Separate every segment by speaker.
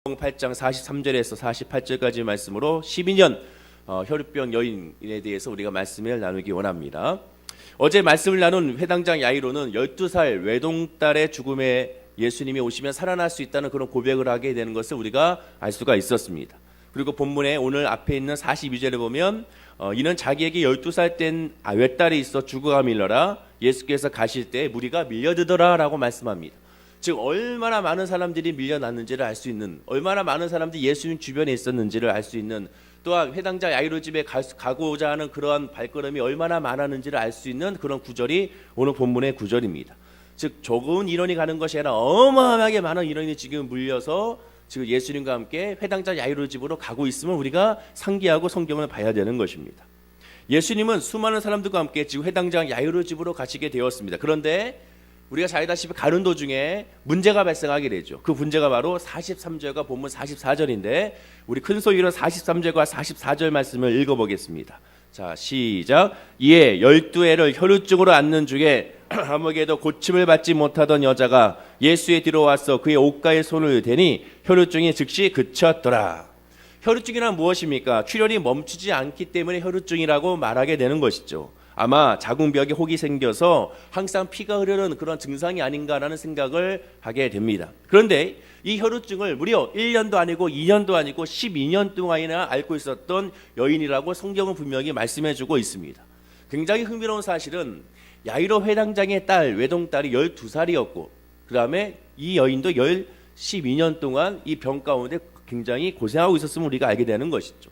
Speaker 1: 8장 43절에서 48절까지 말씀으로 12년 혈루병 여인에 대해서 우리가 말씀을 나누기 원합니다. 어제 말씀을 나눈 회당장 야이로는 12살 외동딸의 죽음에 예수님이 오시면 살아날 수 있다는 그런 고백을 하게 되는 것을 우리가 알 수가 있었습니다. 그리고 본문에 오늘 앞에 있는 42절에 보면 이는 자기에게 12살 된 외딸이 있어 죽어가 밀려라 예수께서 가실 때 무리가 밀려들더라 라고 말씀합니다. 즉 얼마나 많은 사람들이 밀려났는지를 알 수 있는, 얼마나 많은 사람들이 예수님 주변에 있었는지를 알 수 있는, 또한 회당자 야이로 집에 가고자 하는 그러한 발걸음이 얼마나 많았는지를 알 수 있는 그런 구절이 오늘 본문의 구절입니다. 즉 적은 인원이 가는 것이 아니라 어마어마하게 많은 인원이 지금 물려서 지금 예수님과 함께 회당자 야이로 집으로 가고 있음을 우리가 상기하고 성경을 봐야 되는 것입니다. 예수님은 수많은 사람들과 함께 지금 회당자 야이로 집으로 가시게 되었습니다. 그런데 우리가 잘 알다시피 가는 도중에 문제가 발생하게 되죠. 그 문제가 바로 43절과 본문 44절인데 우리 큰 소리로 43절과 44절 말씀을 읽어보겠습니다. 자, 시작. 이에 12해를 혈루증으로 앓는 중에 아무에게도 고침을 받지 못하던 여자가 예수에 들어와서 그의 옷가에 손을 대니 혈루증이 즉시 그쳤더라. 혈루증이란 무엇입니까? 출혈이 멈추지 않기 때문에 혈루증이라고 말하게 되는 것이죠. 아마 자궁벽에 혹이 생겨서 항상 피가 흐르는 그런 증상이 아닌가라는 생각을 하게 됩니다. 그런데 이 혈루증을 무려 1년도 아니고 2년도 아니고 12년 동안이나 앓고 있었던 여인이라고 성경은 분명히 말씀해주고 있습니다. 굉장히 흥미로운 사실은 야이로 회당장의 딸, 외동딸이 12살이었고 그 다음에 이 여인도 12년 동안 이 병 가운데 굉장히 고생하고 있었음을 우리가 알게 되는 것이죠.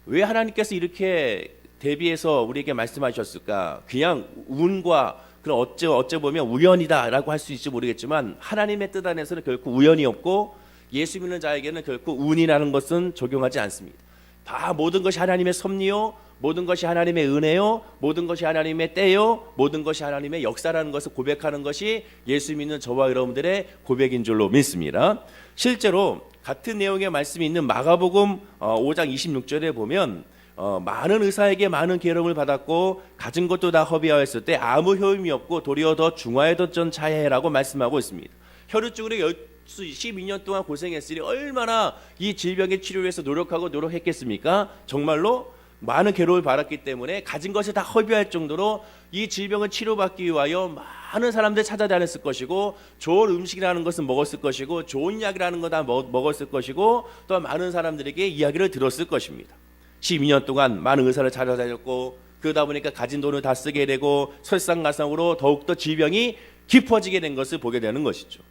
Speaker 1: 왜 하나님께서 이렇게 대비해서 우리에게 말씀하셨을까? 그냥 운과 그런 어째 보면 우연이다라고 할 수 있을지 모르겠지만 하나님의 뜻 안에서는 결코 우연이 없고 예수 믿는 자에게는 결코 운이라는 것은 적용하지 않습니다. 다 모든 것이 하나님의 섭리요, 모든 것이 하나님의 은혜요, 모든 것이 하나님의 때요, 모든 것이 하나님의 역사라는 것을 고백하는 것이 예수 믿는 저와 여러분들의 고백인 줄로 믿습니다. 실제로 같은 내용의 말씀이 있는 마가복음 5장 26절에 보면 많은 의사에게 많은 계름을 받았고 가진 것도 다 허비하였을 때 아무 효임이 없고 도리어 더 중하여졌던 차에라고 말씀하고 있습니다. 혈루증으로 12년 동안 고생했으니 얼마나 이 질병의 치료를 위해서 노력했겠습니까? 정말로 많은 괴로움을 받았기 때문에 가진 것이 다 허비할 정도로 이 질병을 치료받기 위하여 많은 사람들 찾아다녔을 것이고 좋은 음식이라는 것은 먹었을 것이고 좋은 약이라는 거 다 먹었을 것이고 또 많은 사람들에게 이야기를 들었을 것입니다. 12년 동안 많은 의사를 찾아다녔고 그러다 보니까 가진 돈을 다 쓰게 되고 설상가상으로 더욱더 질병이 깊어지게 된 것을 보게 되는 것이죠.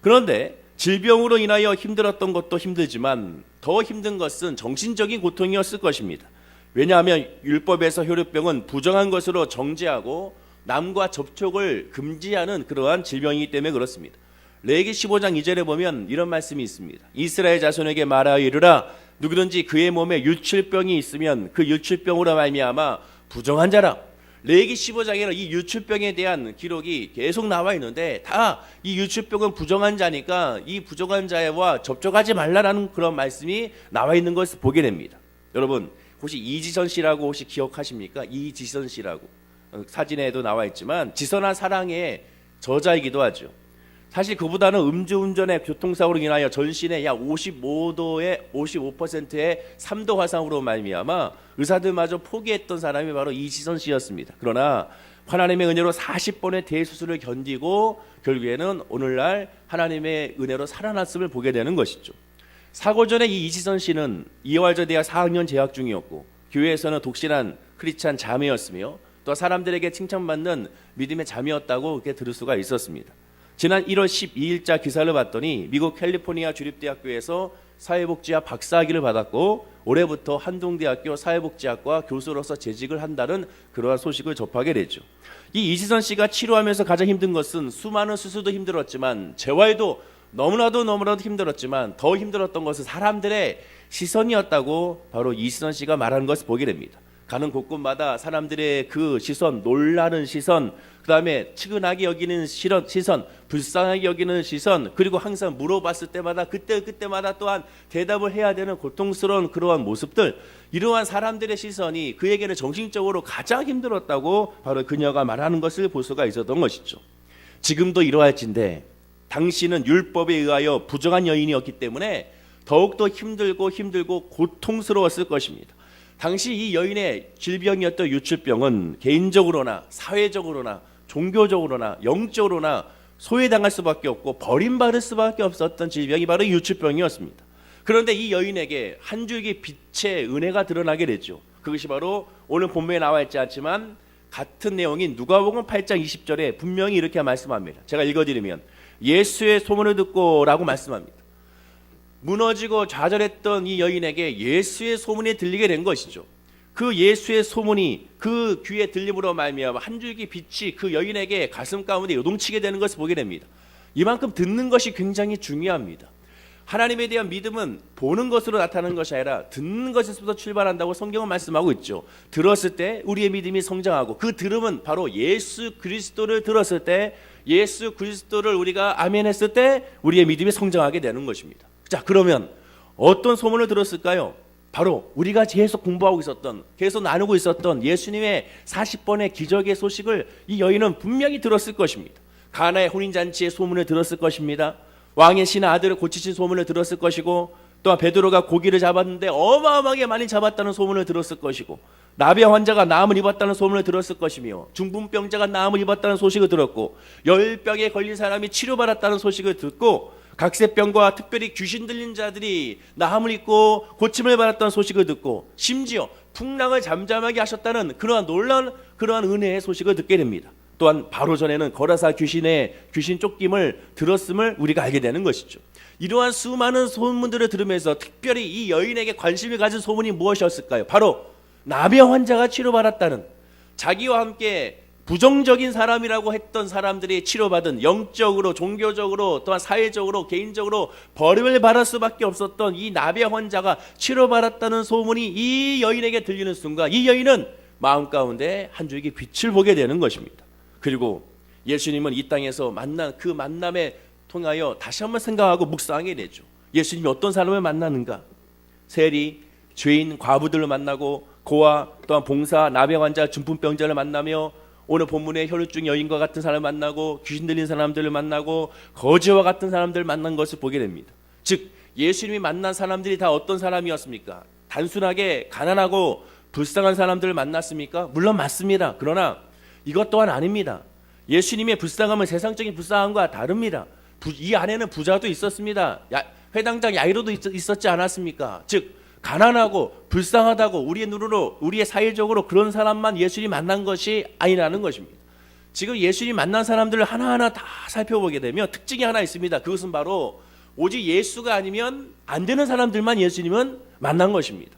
Speaker 1: 그런데 질병으로 인하여 힘들었던 것도 힘들지만 더 힘든 것은 정신적인 고통이었을 것입니다. 왜냐하면 율법에서 혈루병은 부정한 것으로 정죄하고 남과 접촉을 금지하는 그러한 질병이기 때문에 그렇습니다. 레위기 15장 2절에 보면 이런 말씀이 있습니다. 이스라엘 자손에게 말하여 이르라 누구든지 그의 몸에 유출병이 있으면 그 유출병으로 말미암아 부정한 자라. 레위기 15장에는 이 유출병에 대한 기록이 계속 나와 있는데 다 이 유출병은 부정한 자니까 이 부정한 자와 접촉하지 말라라는 그런 말씀이 나와 있는 것을 보게 됩니다. 여러분 혹시 이지선 씨라고 혹시 기억하십니까? 이지선 씨라고 사진에도 나와 있지만 지선한 사랑의 저자이기도 하죠. 사실 그보다는 음주운전의 교통사고로 인하여 전신에 약 55%의 3도 화상으로 말미암아 의사들마저 포기했던 사람이 바로 이지선 씨였습니다. 그러나 하나님의 은혜로 40번의 대수술을 견디고 결국에는 오늘날 하나님의 은혜로 살아났음을 보게 되는 것이죠. 사고 전에 이 이지선 씨는 이화여자 대학 4학년 재학 중이었고 교회에서는 독실한 크리스찬 자매였으며 또 사람들에게 칭찬받는 믿음의 자매였다고 그렇게 들을 수가 있었습니다. 지난 1월 12일자 기사를 봤더니 미국 캘리포니아 주립대학교에서 사회복지학 박사학위를 받았고 올해부터 한동대학교 사회복지학과 교수로서 재직을 한다는 그러한 소식을 접하게 되죠. 이 이지선 씨가 치료하면서 가장 힘든 것은 수많은 수술도 힘들었지만 재활도 너무나도 힘들었지만 더 힘들었던 것은 사람들의 시선이었다고 바로 이지선 씨가 말하는 것을 보게 됩니다. 가는 곳곳마다 사람들의 그 시선, 놀라는 시선, 그 다음에 측은하게 여기는 시선, 불쌍하게 여기는 시선, 그리고 항상 물어봤을 때마다 그때마다 또한 대답을 해야 되는 고통스러운 그러한 모습들, 이러한 사람들의 시선이 그에게는 정신적으로 가장 힘들었다고 바로 그녀가 말하는 것을 볼 수가 있었던 것이죠. 지금도 이러할진데 당신은 율법에 의하여 부정한 여인이었기 때문에 더욱더 힘들고 고통스러웠을 것입니다. 당시 이 여인의 질병이었던 유출병은 개인적으로나 사회적으로나 종교적으로나 영적으로나 소외당할 수밖에 없고 버림받을 수밖에 없었던 질병이 바로 유출병이었습니다. 그런데 이 여인에게 한 줄기 빛의 은혜가 드러나게 되죠. 그것이 바로 오늘 본문에 나와 있지 않지만 같은 내용인 누가복음 8장 20절에 분명히 이렇게 말씀합니다. 제가 읽어드리면 예수의 소문을 듣고 라고 말씀합니다. 무너지고 좌절했던 이 여인에게 예수의 소문이 들리게 된 것이죠. 그 예수의 소문이 그 귀에 들림으로 말미암아 한 줄기 빛이 그 여인에게 가슴 가운데 요동치게 되는 것을 보게 됩니다. 이만큼 듣는 것이 굉장히 중요합니다. 하나님에 대한 믿음은 보는 것으로 나타나는 것이 아니라 듣는 것에서부터 출발한다고 성경은 말씀하고 있죠. 들었을 때 우리의 믿음이 성장하고 그 들음은 바로 예수 그리스도를 들었을 때 예수 그리스도를 우리가 아멘했을 때 우리의 믿음이 성장하게 되는 것입니다. 자, 그러면 어떤 소문을 들었을까요? 바로 우리가 계속 공부하고 있었던 계속 나누고 있었던 예수님의 40번의 기적의 소식을 이 여인은 분명히 들었을 것입니다. 가나의 혼인잔치의 소문을 들었을 것입니다. 왕의 신의 아들을 고치신 소문을 들었을 것이고 또한 베드로가 고기를 잡았는데 어마어마하게 많이 잡았다는 소문을 들었을 것이고 나병 환자가 나음을 입었다는 소문을 들었을 것이며 중풍병자가 나음을 입었다는 소식을 들었고 열병에 걸린 사람이 치료받았다는 소식을 듣고 각세병과 특별히 귀신 들린 자들이 나음을 입고 고침을 받았다는 소식을 듣고 심지어 풍랑을 잠잠하게 하셨다는 그러한 놀라운 그러한 은혜의 소식을 듣게 됩니다. 또한 바로 전에는 거라사 귀신의 귀신 쫓김을 들었음을 우리가 알게 되는 것이죠. 이러한 수많은 소문들을 들으면서 특별히 이 여인에게 관심을 가진 소문이 무엇이었을까요? 바로 나병 환자가 치료받았다는, 자기와 함께 부정적인 사람이라고 했던 사람들이 치료받은, 영적으로 종교적으로 또한 사회적으로 개인적으로 버림을 받을 수밖에 없었던 이 나병 환자가 치료받았다는 소문이 이 여인에게 들리는 순간 이 여인은 마음 가운데 한 줄기 빛을 보게 되는 것입니다. 그리고 예수님은 이 땅에서 만난 그 만남에 통하여 다시 한번 생각하고 묵상하게 되죠. 예수님이 어떤 사람을 만나는가? 세리, 죄인, 과부들을 만나고 고아, 또한 봉사, 나병 환자, 중풍병자를 만나며 오늘 본문의 혈루증 여인과 같은 사람을 만나고 귀신 들린 사람들을 만나고 거지와 같은 사람들을 만난 것을 보게 됩니다. 즉 예수님이 만난 사람들이 다 어떤 사람이었습니까? 단순하게 가난하고 불쌍한 사람들을 만났습니까? 물론 맞습니다. 그러나 이것 또한 아닙니다. 예수님의 불쌍함은 세상적인 불쌍함과 다릅니다. 이 안에는 부자도 있었습니다. 회당장 야이로도 있었지 않았습니까? 즉 가난하고 불쌍하다고 우리의 눈으로 우리의 사회적으로 그런 사람만 예수님이 만난 것이 아니라는 것입니다. 지금 예수님이 만난 사람들을 하나하나 다 살펴보게 되면 특징이 하나 있습니다. 그것은 바로 오직 예수가 아니면 안 되는 사람들만 예수님은 만난 것입니다.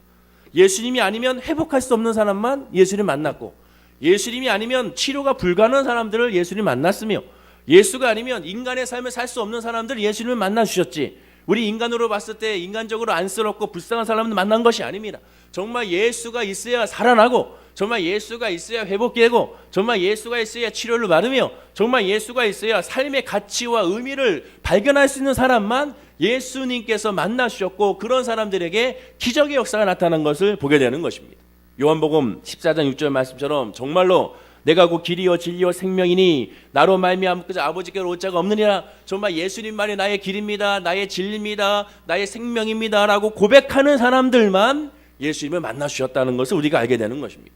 Speaker 1: 예수님이 아니면 회복할 수 없는 사람만 예수님 만났고, 예수님이 아니면 치료가 불가능한 사람들을 예수님이 만났으며, 예수가 아니면 인간의 삶을 살 수 없는 사람들을 예수님을 만나주셨지, 우리 인간으로 봤을 때 인간적으로 안쓰럽고 불쌍한 사람들 만난 것이 아닙니다. 정말 예수가 있어야 살아나고, 정말 예수가 있어야 회복되고, 정말 예수가 있어야 치료를 받으며, 정말 예수가 있어야 삶의 가치와 의미를 발견할 수 있는 사람만 예수님께서 만나주셨고, 그런 사람들에게 기적의 역사가 나타난 것을 보게 되는 것입니다. 요한복음 14장 6절 말씀처럼 정말로 내가 곧 길이요 진리요 생명이니 나로 말미암아 아버지께로 올 자가 없느니라. 정말 예수님만이 나의 길입니다, 나의 진리입니다, 나의 생명입니다 라고 고백하는 사람들만 예수님을 만나주셨다는 것을 우리가 알게 되는 것입니다.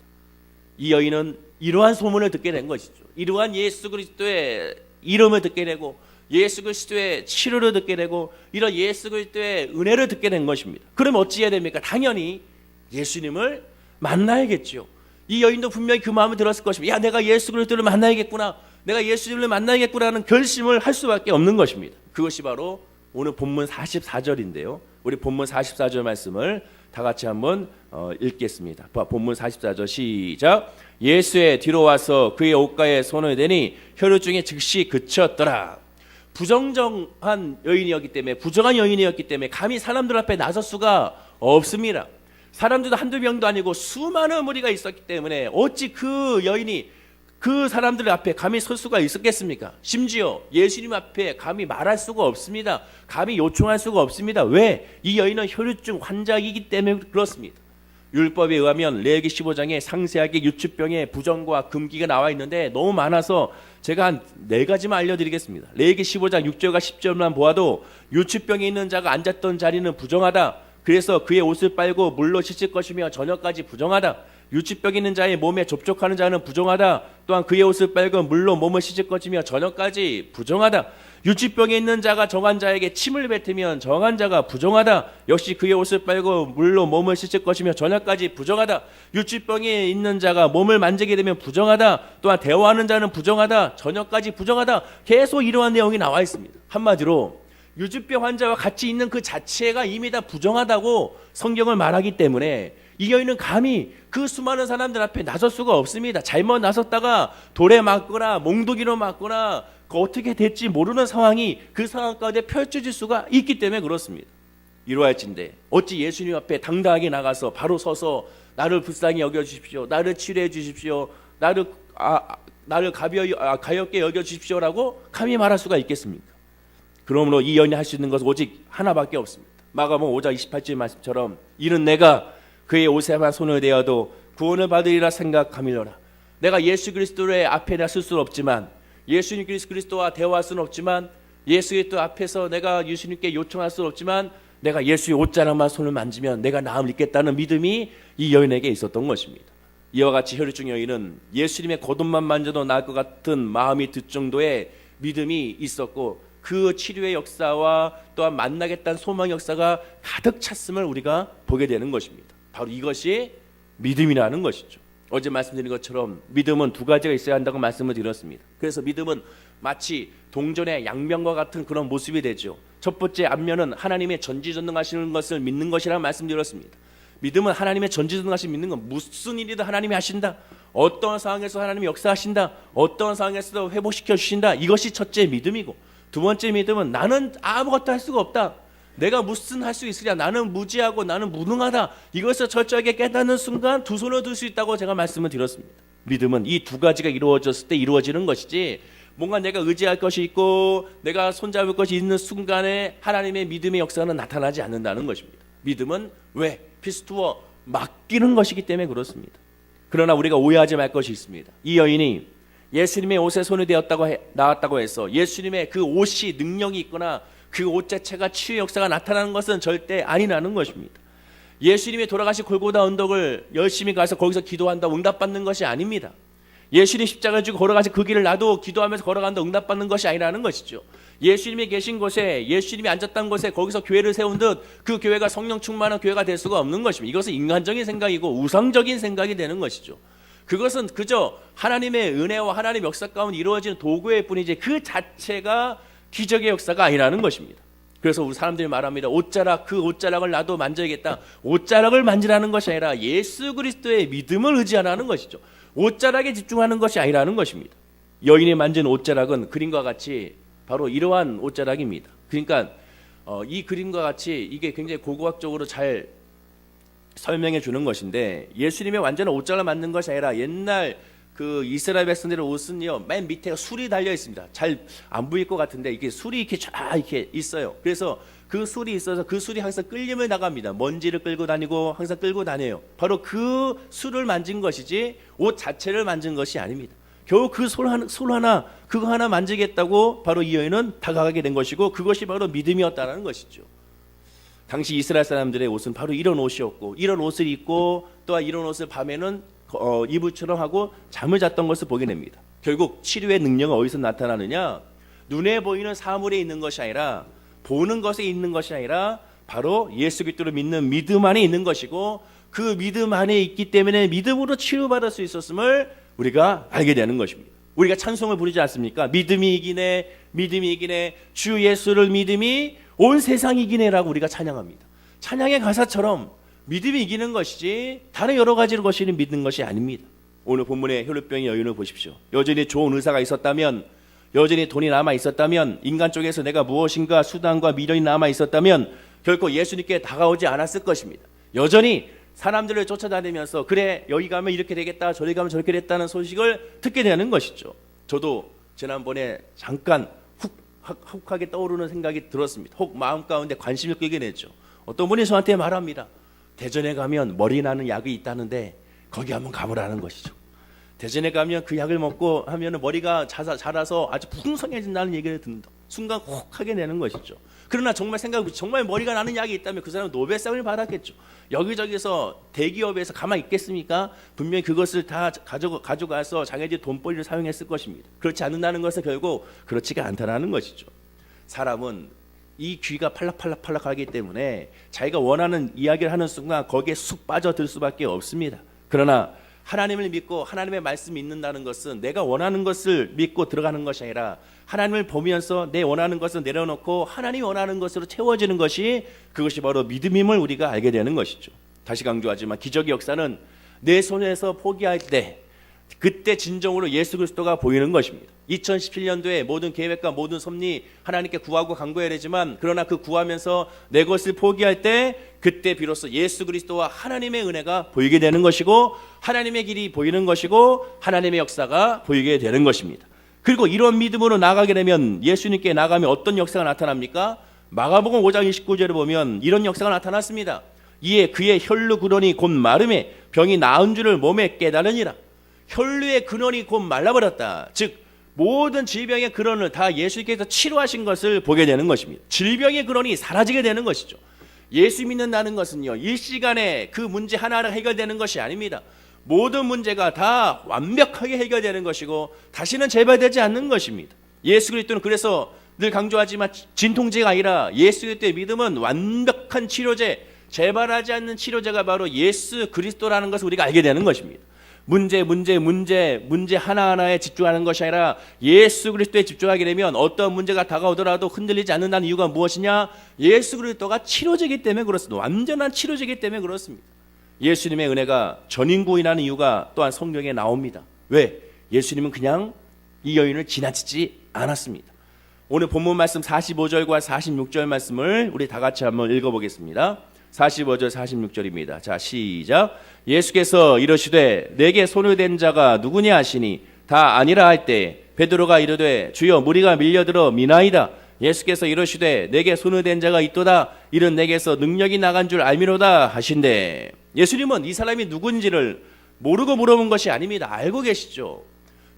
Speaker 1: 이 여인은 이러한 소문을 듣게 된 것이죠. 이러한 예수 그리스도의 이름을 듣게 되고, 예수 그리스도의 치료를 듣게 되고, 이런 예수 그리스도의 은혜를 듣게 된 것입니다. 그럼 어찌해야 됩니까? 당연히 예수님을 만나야겠죠. 이 여인도 분명히 그 마음을 들었을 것입니다. 야, 내가 예수 그리스도를 만나야겠구나, 내가 예수님을 만나야겠구나라는 결심을 할 수밖에 없는 것입니다. 그것이 바로 오늘 본문 44절인데요. 우리 본문 44절 말씀을 다 같이 한번 읽겠습니다. 본문 44절 시작. 예수의 뒤로 와서 그의 옷가에 손을 대니 혈루증이 즉시 그쳤더라. 부정한 여인이었기 때문에 감히 사람들 앞에 나설 수가 없습니다. 사람들도 한두 명도 아니고 수많은 무리가 있었기 때문에 어찌 그 여인이 그 사람들 앞에 감히 설 수가 있었겠습니까? 심지어 예수님 앞에 감히 말할 수가 없습니다. 감히 요청할 수가 없습니다. 왜? 이 여인은 혈루증 환자이기 때문에 그렇습니다. 율법에 의하면 레위기 15장에 상세하게 유추병의 부정과 금기가 나와 있는데 너무 많아서 제가 한 4가지만 알려드리겠습니다. 레위기 15장 6절과 10절만 보아도 유추병이 있는 자가 앉았던 자리는 부정하다. 그래서 그의 옷을 빨고 물로 씻을 것이며 저녁까지 부정하다. 유추병 있는 자의 몸에 접촉하는 자는 부정하다. 또한 그의 옷을 빨고 물로 몸을 씻을 것이며 저녁까지 부정하다. 유추병에 있는 자가 정한 자에게 침을 뱉으면 정한 자가 부정하다. 역시 그의 옷을 빨고 물로 몸을 씻을 것이며 저녁까지 부정하다. 유추병에 있는 자가 몸을 만지게 되면 부정하다. 또한 대화하는 자는 부정하다. 저녁까지 부정하다. 계속 이러한 내용이 나와 있습니다. 한마디로 유추병 환자와 같이 있는 그 자체가 이미 다 부정하다고 성경을 말하기 때문에 이 여인은 감히 그 수많은 사람들 앞에 나설 수가 없습니다. 잘못 나섰다가 돌에 맞거나 몽둥이로 맞거나 어떻게 될지 모르는 상황이 그 상황 가운데 펼쳐질 수가 있기 때문에 그렇습니다. 이러할진대 어찌 예수님 앞에 당당하게 나가서 바로 서서 나를 불쌍히 여겨주십시오, 나를 치료해 주십시오, 나를 가볍게 여겨주십시오라고 감히 말할 수가 있겠습니까? 그러므로 이 여인이 할 수 있는 것은 오직 하나밖에 없습니다. 마가복음 5장 28절 말씀처럼 이는 내가 그의 옷에만 손을 대어도 구원을 받으리라 생각하밀어라. 내가 예수 그리스도의 앞에 나설 수는 없지만, 예수님 그리스도와 대화할 수는 없지만, 예수 그리스도 앞에서 내가 예수님께 요청할 수는 없지만, 내가 예수의 옷자락만 손을 만지면 내가 나음을 입겠다는 믿음이 이 여인에게 있었던 것입니다. 이와 같이 혈류증 여인은 예수님의 겉옷만 만져도 나을 것 같은 마음이 들 정도의 믿음이 있었고, 그 치료의 역사와 또한 만나겠다는 소망의 역사가 가득 찼음을 우리가 보게 되는 것입니다. 바로 이것이 믿음이라는 것이죠. 어제 말씀드린 것처럼 믿음은 2가지가 있어야 한다고 말씀을 드렸습니다. 그래서 믿음은 마치 동전의 양면과 같은 그런 모습이 되죠. 첫 번째 앞면은 하나님의 전지전능하시는 것을 믿는 것이라고 말씀드렸습니다. 믿음은 하나님의 전지전능하신 믿는 건 무슨 일이든 하나님이 하신다. 어떤 상황에서 하나님이 역사하신다. 어떤 상황에서도 회복시켜 주신다. 이것이 첫째 믿음이고, 두 번째 믿음은 나는 아무것도 할 수가 없다. 내가 무슨 할 수 있으랴. 나는 무지하고 나는 무능하다. 이것을 철저하게 깨닫는 순간 두 손을 들 수 있다고 제가 말씀을 드렸습니다. 믿음은 이 2가지가 이루어졌을 때 이루어지는 것이지, 뭔가 내가 의지할 것이 있고 내가 손잡을 것이 있는 순간에 하나님의 믿음의 역사는 나타나지 않는다는 것입니다. 믿음은 왜? 피스투어 맡기는 것이기 때문에 그렇습니다. 그러나 우리가 오해하지 말 것이 있습니다. 이 여인이 예수님의 옷에 손을 나왔다고 해서 예수님의 그 옷이 능력이 있거나 그 옷 자체가 치유 역사가 나타나는 것은 절대 아니라는 것입니다. 예수님이 돌아가신 골고다 언덕을 열심히 가서 거기서 기도한다고 응답받는 것이 아닙니다. 예수님 십자가를 지고 걸어가신 그 길을 나도 기도하면서 걸어간다 응답받는 것이 아니라는 것이죠. 예수님이 계신 곳에, 예수님이 앉았던 곳에 거기서 교회를 세운 듯 그 교회가 성령 충만한 교회가 될 수가 없는 것입니다. 이것은 인간적인 생각이고 우상적인 생각이 되는 것이죠. 그것은 그저 하나님의 은혜와 하나님의 역사 가운데 이루어지는 도구일 뿐이지 그 자체가 기적의 역사가 아니라는 것입니다. 그래서 우리 사람들이 말합니다. 옷자락, 그 옷자락을 나도 만져야겠다. 옷자락을 만지라는 것이 아니라 예수 그리스도의 믿음을 의지하라는 것이죠. 옷자락에 집중하는 것이 아니라는 것입니다. 여인이 만진 옷자락은 그림과 같이 바로 이러한 옷자락입니다. 그러니까 이 그림과 같이 이게 굉장히 고고학적으로 잘 설명해 주는 것인데, 예수님의 완전한 옷자락을 만든 것이 아니라 옛날 그 이스라엘 백성들의 옷은요, 맨 밑에 술이 달려 있습니다. 잘 안 보일 것 같은데 이게 술이 이렇게 쫙 이렇게 있어요. 그래서 그 술이 있어서 그 술이 항상 끌림을 나갑니다. 먼지를 끌고 다니고 항상 끌고 다녀요. 바로 그 술을 만진 것이지 옷 자체를 만진 것이 아닙니다. 겨우 그 술 하나 그거 하나 만지겠다고 바로 이 여인은 다가가게 된 것이고, 그것이 바로 믿음이었다는 것이죠. 당시 이스라엘 사람들의 옷은 바로 이런 옷이었고, 이런 옷을 입고 또한 이런 옷을 밤에는 이불처럼 하고 잠을 잤던 것을 보게 됩니다. 결국 치료의 능력은 어디서 나타나느냐? 눈에 보이는 사물에 있는 것이 아니라, 보는 것에 있는 것이 아니라 바로 예수 그리스도를 믿는 믿음 안에 있는 것이고, 그 믿음 안에 있기 때문에 믿음으로 치료받을 수 있었음을 우리가 알게 되는 것입니다. 우리가 찬송을 부르지 않습니까? 믿음이 이기네, 믿음이 이기네, 주 예수를 믿음이 온 세상이 이기네라고 우리가 찬양합니다. 찬양의 가사처럼 믿음이 이기는 것이지 다른 여러 가지로 것이 믿는 것이 아닙니다. 오늘 본문의 혈루병의 여인을 보십시오. 여전히 좋은 의사가 있었다면, 여전히 돈이 남아 있었다면, 인간 쪽에서 내가 무엇인가 수단과 미련이 남아 있었다면 결코 예수님께 다가오지 않았을 것입니다. 여전히 사람들을 쫓아다니면서 그래 여기 가면 이렇게 되겠다, 저리 가면 저렇게 됐다는 소식을 듣게 되는 것이죠. 저도 지난번에 잠깐 혹하게 떠오르는 생각이 들었습니다. 혹 마음 가운데 관심을 끌게 됐죠. 어떤 분이 저한테 말합니다. 대전에 가면 머리 나는 약이 있다는데 거기 한번 가보라는 것이죠. 대전에 가면 그 약을 먹고 하면 머리가 자라서 아주 풍성해진다는 얘기를 듣는다. 순간 혹하게 되는 것이죠. 그러나 정말 생각해보면 정말 머리가 나는 약이 있다면 그 사람은 노벨상을 받았겠죠. 여기저기서 대기업에서 가만히 있겠습니까? 분명히 그것을 다 가져가서 자기들 돈벌이를 사용했을 것입니다. 그렇지 않는다는 것은 결국 그렇지가 않다는 것이죠. 사람은 이 귀가 팔락팔락하기 때문에 자기가 원하는 이야기를 하는 순간 거기에 쑥 빠져들 수밖에 없습니다. 그러나 하나님을 믿고 하나님의 말씀을 믿는다는 것은 내가 원하는 것을 믿고 들어가는 것이 아니라 하나님을 보면서 내 원하는 것을 내려놓고 하나님이 원하는 것으로 채워지는 것이, 그것이 바로 믿음임을 우리가 알게 되는 것이죠. 다시 강조하지만 기적의 역사는 내 손에서 포기할 때, 그때 진정으로 예수 그리스도가 보이는 것입니다. 2017년도에 모든 계획과 모든 섭리 하나님께 구하고 간구해야 되지만, 그러나 그 구하면서 내 것을 포기할 때 그때 비로소 예수 그리스도와 하나님의 은혜가 보이게 되는 것이고, 하나님의 길이 보이는 것이고, 하나님의 역사가 보이게 되는 것입니다. 그리고 이런 믿음으로 나가게 되면, 예수님께 나가면 어떤 역사가 나타납니까? 마가복음 5장 29절을 보면 이런 역사가 나타났습니다. 이에 그의 혈루 근원이 곧 마름에 병이 나은 줄을 몸에 깨달으니라. 혈루의 근원이 곧 말라버렸다. 즉 모든 질병의 근원을 다 예수님께서 치료하신 것을 보게 되는 것입니다. 질병의 근원이 사라지게 되는 것이죠. 예수 믿는다는 것은요, 일시간에 그 문제 하나하나 해결되는 것이 아닙니다. 모든 문제가 다 완벽하게 해결되는 것이고 다시는 재발되지 않는 것입니다. 예수 그리스도는 그래서 늘 강조하지만 진통제가 아니라 예수 그리스도의 믿음은 완벽한 치료제, 재발하지 않는 치료제가 바로 예수 그리스도라는 것을 우리가 알게 되는 것입니다. 문제 하나하나에 집중하는 것이 아니라 예수 그리스도에 집중하게 되면 어떤 문제가 다가오더라도 흔들리지 않는다는 이유가 무엇이냐? 예수 그리스도가 치료제이기 때문에 그렇습니다. 완전한 치료제이기 때문에 그렇습니다. 예수님의 은혜가 전인구인하는 이유가 또한 성경에 나옵니다. 왜? 예수님은 그냥 이 여인을 지나치지 않았습니다. 오늘 본문 말씀 45절과 46절 말씀을 우리 다 같이 한번 읽어보겠습니다. 45절 46절입니다. 자, 시작. 예수께서 이르시되 내게 손을 댄 자가 누구냐 하시니 다 아니라 할 때 베드로가 이르되 주여 무리가 밀려들어 미나이다. 예수께서 이르시되 내게 손을 댄 자가 있도다. 이는 내게서 능력이 나간 줄 알미로다 하신대. 예수님은 이 사람이 누군지를 모르고 물어본 것이 아닙니다. 알고 계시죠.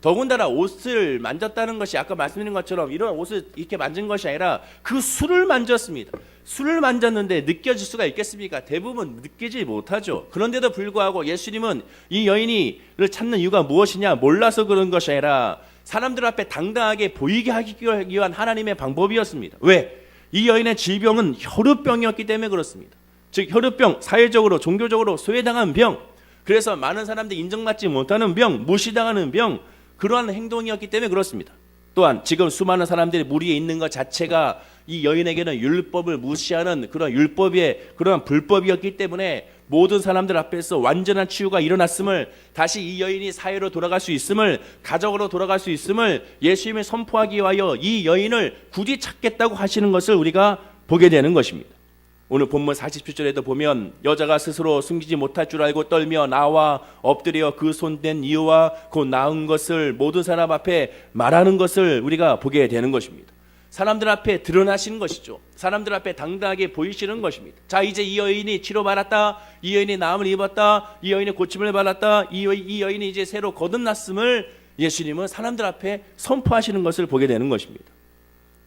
Speaker 1: 더군다나 옷을 만졌다는 것이 아까 말씀드린 것처럼 이런 옷을 이렇게 만진 것이 아니라 그 술을 만졌습니다. 술을 만졌는데 느껴질 수가 있겠습니까? 대부분 느끼지 못하죠. 그런데도 불구하고 예수님은 이 여인이를 찾는 이유가 무엇이냐? 몰라서 그런 것이 아니라 사람들 앞에 당당하게 보이게 하기 위한 하나님의 방법이었습니다. 왜? 이 여인의 질병은 혈우병이었기 때문에 그렇습니다. 즉 혈우병, 사회적으로 종교적으로 소외당한 병, 그래서 많은 사람들이 인정받지 못하는 병, 무시당하는 병, 그러한 행동이었기 때문에 그렇습니다. 또한 지금 수많은 사람들이 무리에 있는 것 자체가 이 여인에게는 율법을 무시하는 그런 율법의 그런 불법이었기 때문에 모든 사람들 앞에서 완전한 치유가 일어났음을, 다시 이 여인이 사회로 돌아갈 수 있음을, 가정으로 돌아갈 수 있음을 예수님이 선포하기 위하여 이 여인을 굳이 찾겠다고 하시는 것을 우리가 보게 되는 것입니다. 오늘 본문 47절에도 보면 여자가 스스로 숨기지 못할 줄 알고 떨며 나와 엎드려 그 손댄 이유와 곧 나은 것을 모든 사람 앞에 말하는 것을 우리가 보게 되는 것입니다. 사람들 앞에 드러나시는 것이죠. 사람들 앞에 당당하게 보이시는 것입니다. 자, 이제 이 여인이 치료받았다, 이 여인이 나음을 입었다, 이 여인이 고침을 받았다, 이 여인이 이제 새로 거듭났음을 예수님은 사람들 앞에 선포하시는 것을 보게 되는 것입니다.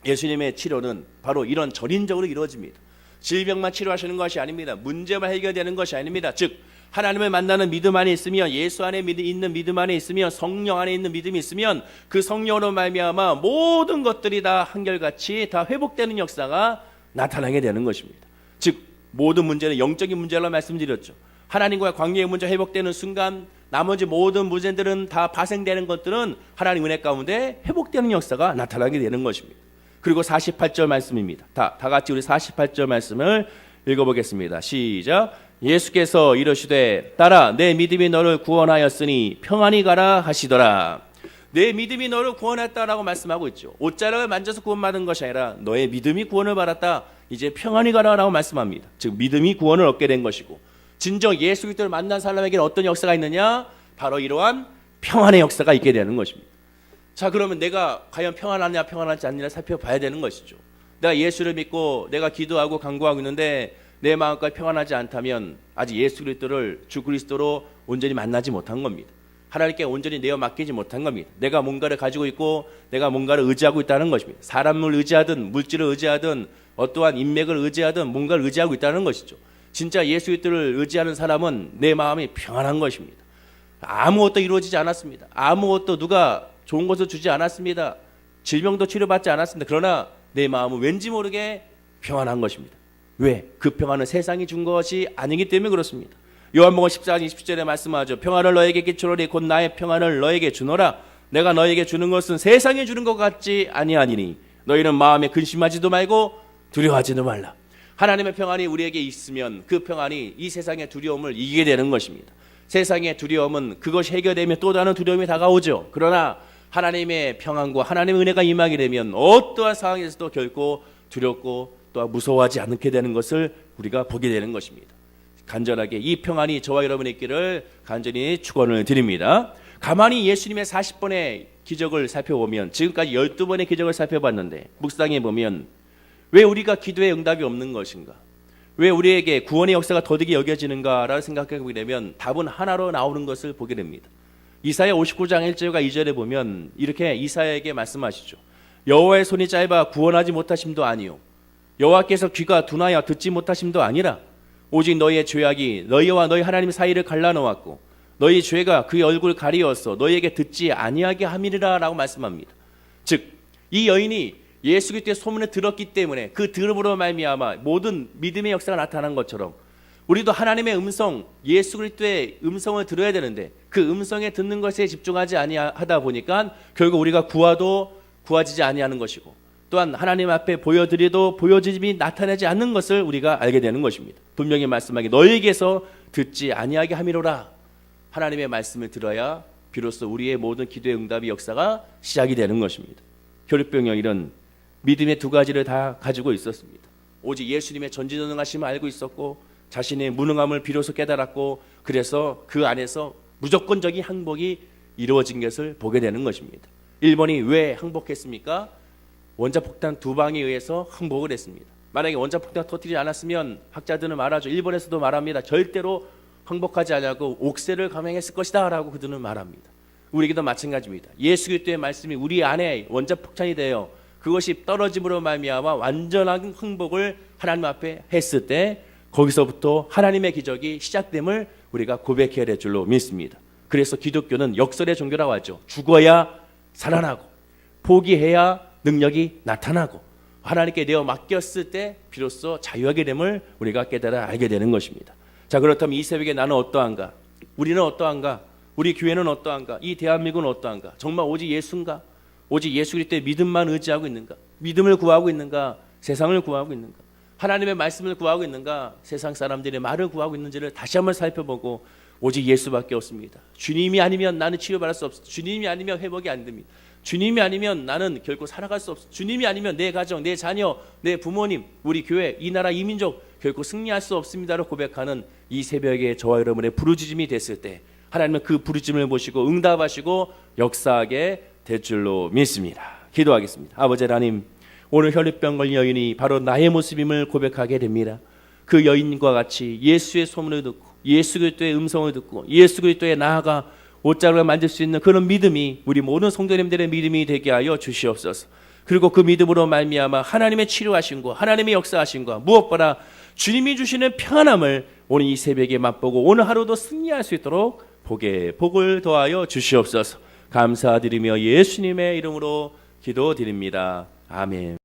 Speaker 1: 예수님의 치료는 바로 이런 전인적으로 이루어집니다. 질병만 치료하시는 것이 아닙니다. 문제만 해결되는 것이 아닙니다. 즉 하나님을 만나는 믿음 안에 있으면, 예수 안에 있는 믿음 안에 있으면, 성령 안에 있는 믿음이 있으면 그 성령으로 말미암아 모든 것들이 다 한결같이 다 회복되는 역사가 나타나게 되는 것입니다. 즉 모든 문제는 영적인 문제로 말씀드렸죠. 하나님과의 관계의 문제 회복되는 순간 나머지 모든 문제들은 다 파생되는 것들은 하나님 은혜 가운데 회복되는 역사가 나타나게 되는 것입니다. 그리고 48절 말씀입니다. 다 같이 우리 48절 말씀을 읽어보겠습니다. 시작. 예수께서 이르시되 딸아 내 믿음이 너를 구원하였으니 평안히 가라 하시더라. 내 믿음이 너를 구원했다라고 말씀하고 있죠. 옷자락을 만져서 구원받은 것이 아니라 너의 믿음이 구원을 받았다, 이제 평안히 가라라고 말씀합니다. 즉 믿음이 구원을 얻게 된 것이고, 진정 예수 그리스도를 만난 사람에게는 어떤 역사가 있느냐? 바로 이러한 평안의 역사가 있게 되는 것입니다. 자, 그러면 내가 과연 평안하냐 평안하지 않느냐 살펴봐야 되는 것이죠. 내가 예수를 믿고 내가 기도하고 간구하고 있는데 내 마음까지 평안하지 않다면 아직 예수 그리스도를 주 그리스도로 온전히 만나지 못한 겁니다. 하나님께 온전히 내어 맡기지 못한 겁니다. 내가 뭔가를 가지고 있고 내가 뭔가를 의지하고 있다는 것입니다. 사람을 의지하든 물질을 의지하든 어떠한 인맥을 의지하든 뭔가를 의지하고 있다는 것이죠. 진짜 예수 그리스도를 의지하는 사람은 내 마음이 평안한 것입니다. 아무것도 이루어지지 않았습니다. 아무것도 누가 좋은 것을 주지 않았습니다. 질병도 치료받지 않았습니다. 그러나 내 마음은 왠지 모르게 평안한 것입니다. 왜? 그 평안은 세상이 준 것이 아니기 때문에 그렇습니다. 요한복음 14장 20절에 말씀하죠. 평안을 너에게 끼치노니 곧 나의 평안을 너에게 주노라. 내가 너에게 주는 것은 세상에 주는 것 같지 아니하니니 너희는 마음에 근심하지도 말고 두려워하지도 말라. 하나님의 평안이 우리에게 있으면 그 평안이 이 세상의 두려움을 이기게 되는 것입니다. 세상의 두려움은 그것이 해결되면 또 다른 두려움이 다가오죠. 그러나 하나님의 평안과 하나님의 은혜가 임하게 되면 어떠한 상황에서도 결코 두렵고 또 무서워하지 않게 되는 것을 우리가 보게 되는 것입니다. 간절하게 이 평안이 저와 여러분의 있기를 간절히 축원을 드립니다. 가만히 예수님의 40번의 기적을 살펴보면 지금까지 12번의 기적을 살펴봤는데 묵상해 보면 왜 우리가 기도에 응답이 없는 것인가? 왜 우리에게 구원의 역사가 더디게 여겨지는가라는 생각해 보게 되면 답은 하나로 나오는 것을 보게 됩니다. 이사야 59장 1절과 2절에 보면 이렇게 이사야에게 말씀하시죠. 여호와의 손이 짧아 구원하지 못하심도 아니요 여호와께서 귀가 둔하여 듣지 못하심도 아니라 오직 너희의 죄악이 너희와 너희 하나님 사이를 갈라놓았고 너희 죄가 그의 얼굴을 가리어서 너희에게 듣지 아니하게 함이리라 라고 말씀합니다. 즉 이 여인이 예수 그리스도의 소문을 들었기 때문에 그 들음으로 말미암아 모든 믿음의 역사가 나타난 것처럼 우리도 하나님의 음성, 예수 그리스도의 음성을 들어야 되는데 그 음성에 듣는 것에 집중하지 아니하다 보니까 결국 우리가 구하도 구하지지 아니하는 것이고 또한 하나님 앞에 보여드려도 보여짐이 나타나지 않는 것을 우리가 알게 되는 것입니다. 분명히 말씀하기 너희에게서 듣지 아니하게 함이로라. 하나님의 말씀을 들어야 비로소 우리의 모든 기도의 응답의 역사가 시작이 되는 것입니다. 혈류병 여인은 믿음의 두 가지를 다 가지고 있었습니다. 오직 예수님의 전지전능하심을 알고 있었고 자신의 무능함을 비로소 깨달았고 그래서 그 안에서 무조건적인 항복이 이루어진 것을 보게 되는 것입니다. 일본이 왜 항복했습니까? 원자폭탄 2방에 의해서 항복을 했습니다. 만약에 원자폭탄 터뜨리지 않았으면 학자들은 말하죠. 일본에서도 말합니다. 절대로 항복하지 않고 옥세를 감행했을 것이다 라고 그들은 말합니다. 우리에게도 마찬가지입니다. 예수 그리스도의 말씀이 우리 안에 원자폭탄이 되어 그것이 떨어짐으로 말미암아 완전한 항복을 하나님 앞에 했을 때 거기서부터 하나님의 기적이 시작됨을 우리가 고백해야 될 줄로 믿습니다. 그래서 기독교는 역설의 종교라고 하죠. 죽어야 살아나고 포기해야 능력이 나타나고 하나님께 내어 맡겼을 때 비로소 자유하게 됨을 우리가 깨달아 알게 되는 것입니다. 자, 그렇다면 이 새벽에 나는 어떠한가? 우리는 어떠한가? 우리 교회는 어떠한가? 이 대한민국은 어떠한가? 정말 오직 예수인가? 오직 예수 그리스도의 믿음만 의지하고 있는가? 믿음을 구하고 있는가? 세상을 구하고 있는가? 하나님의 말씀을 구하고 있는가? 세상 사람들의 말을 구하고 있는지를 다시 한번 살펴보고 오직 예수밖에 없습니다. 주님이 아니면 나는 치료받을 수 없습니다. 주님이 아니면 회복이 안 됩니다. 주님이 아니면 나는 결코 살아갈 수 없습니다. 주님이 아니면 내 가정, 내 자녀, 내 부모님, 우리 교회, 이 나라, 이 민족 결코 승리할 수 없습니다로 고백하는 이 새벽에 저와 여러분의 부르짖음이 됐을 때 하나님은 그 부르짖음을 보시고 응답하시고 역사하게 될 줄로 믿습니다. 기도하겠습니다. 아버지 하나님, 오늘 혈류병 걸린 여인이 바로 나의 모습임을 고백하게 됩니다. 그 여인과 같이 예수의 소문을 듣고 예수 그리스도의 음성을 듣고 예수 그리스도에 나아가 옷자락을 만질 수 있는 그런 믿음이 우리 모든 성도님들의 믿음이 되게 하여 주시옵소서. 그리고 그 믿음으로 말미암아 하나님의 치료하심과 하나님의 역사하심과 무엇보다 주님이 주시는 평안함을 오늘 이 새벽에 맛보고 오늘 하루도 승리할 수 있도록 복을 더하여 주시옵소서. 감사드리며 예수님의 이름으로 기도드립니다. 아멘.